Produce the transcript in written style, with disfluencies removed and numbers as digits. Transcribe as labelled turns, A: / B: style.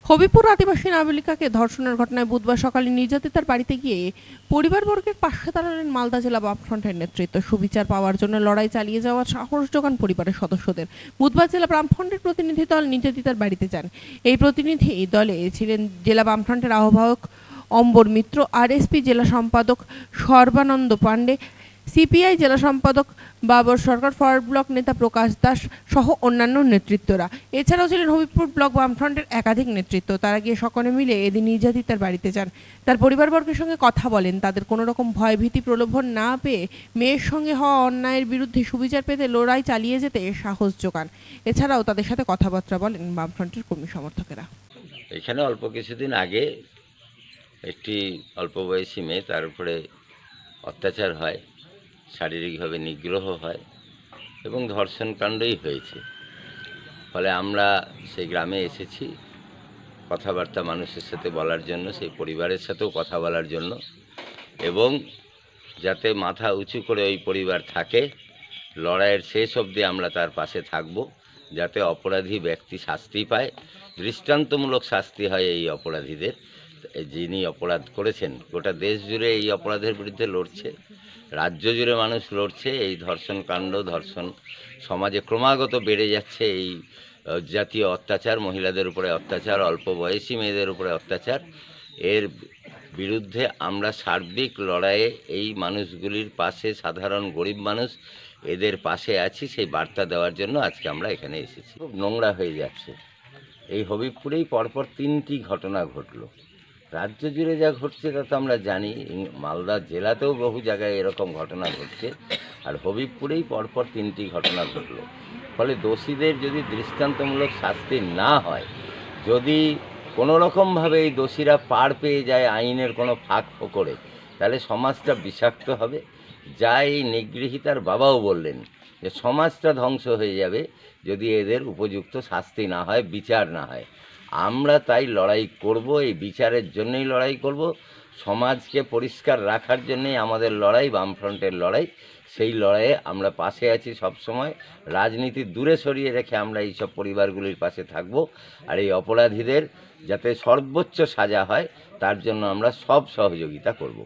A: হবিপুর আদিবাসী নাবালিকাকে ধর্ষণের ঘটনায় বুধবার সকালে নির্যাতিতার বাড়িতে গিয়ে পরিবারবর্গের পাশে দাঁড়ালেন মালদা জেলা বামফ্রন্টের নেতৃত্ব। সুবিচার পাওয়ার জন্য লড়াই চালিয়ে যাওয়ার সাহস যোগান পরিবারের সদস্যদের। বুধবার জেলা বামফ্রন্টের প্রতিনিধি দল নির্যাতিতার বাড়িতে যান। এই প্রতিনিধি দলে ছিলেন জেলা বামফ্রন্টের আহ্বায়ক অম্বর মিত্র, আরএসপি জেলা সম্পাদক সর্বানন্দ পাণ্ডে, সিপিআই জেলা সম্পাদক বাবর সরকার, ফরওয়ার্ড ব্লক নেতা প্রকাশ দাস সহ অন্যান্য নেতৃত্বরা। এছাড়াও ছিলেন হবিপুর ব্লক বামফ্রন্টের একাধিক নেতৃত্ব। তারা গিয়ে সকলে মিলে এদিন নির্যাতিতার বাড়িতে যান। তার পরিবারবর্গের সঙ্গে কথা বলেন। তাদের কোনো রকম ভয় ভীতি প্রলোভন না পেয়ে মেয়ের সঙ্গে হওয়া অন্যায়ের বিরুদ্ধে সুবিচার পেতে লড়াই চালিয়ে যেতে সাহস যোগান। এছাড়াও তাদের সাথে কথাবার্তা বলেন বামফ্রন্টের কর্মী সমর্থকেরা।
B: এখানে অল্প কিছুদিন আগে একটি অল্প বয়সী মেয়ে, তার উপরে অত্যাচার হয়, শারীরিকভাবে নিগ্রহ হয় এবং ধর্ষণকাণ্ডই হয়েছে। ফলে আমরা সেই গ্রামে এসেছি কথাবার্তা মানুষের সাথে বলার জন্য, সেই পরিবারের সাথেও কথা বলার জন্য, এবং যাতে মাথা উঁচু করে ওই পরিবার থাকে, লড়াইয়ের শেষ অবধি আমরা তার পাশে থাকব, যাতে অপরাধী ব্যক্তি শাস্তি পায়, দৃষ্টান্তমূলক শাস্তি হয় এই অপরাধীদের। যিনি অপরাধ করেছেন, গোটা দেশ জুড়ে এই অপরাধের বিরুদ্ধে লড়ছে, রাজ্য জুড়ে মানুষ লড়ছে। এই ধর্ষণ কাণ্ড, ধর্ষণ সমাজে ক্রমাগত বেড়ে যাচ্ছে। এই জাতীয় অত্যাচার, মহিলাদের উপরে অত্যাচার, অল্প বয়সী মেয়েদের উপরে অত্যাচার, এর বিরুদ্ধে আমরা সার্বিক লড়াইয়ে এই মানুষগুলির পাশে, সাধারণ গরিব মানুষ এদের পাশে আছি, সেই বার্তা দেওয়ার জন্য আজকে আমরা এখানে এসেছি। খুব নোংরা হয়ে যাচ্ছে। এই হবিবপুরেই পরপর 3টি ঘটনা ঘটলো। রাজ্য জুড়ে যা ঘটছে তা তো আমরা জানি, মালদা জেলাতেও বহু জায়গায় এরকম ঘটনা ঘটছে, আর হবিবপুরেই পরপর 3টি ঘটনা ঘটলো। ফলে দোষীদের যদি দৃষ্টান্তমূলক শাস্তি না হয়, যদি কোনো রকমভাবে এই দোষীরা পার পেয়ে যায় আইনের কোনো ফাঁক ফোকরে, তাহলে সমাজটা বিষাক্ত হবে। যা এই নিগৃহীতার বাবাও বললেন যে সমাজটা ধ্বংস হয়ে যাবে যদি এদের উপযুক্ত শাস্তি না হয়, বিচার না হয়। আমরা তাই লড়াই করব, এই বিচারের জন্যই লড়াই করব, সমাজকে পরিষ্কার রাখার জন্যই আমাদের লড়াই, বামফ্রন্টের লড়াই। সেই লড়াইয়ে আমরা পাশে আছি সব সময়। রাজনীতি দূরে সরিয়ে রেখে আমরা এইসব পরিবারগুলির পাশে থাকব, আর এই অপরাধীদের যাতে সর্বোচ্চ সাজা হয় তার জন্য আমরা সব সহযোগিতা করব।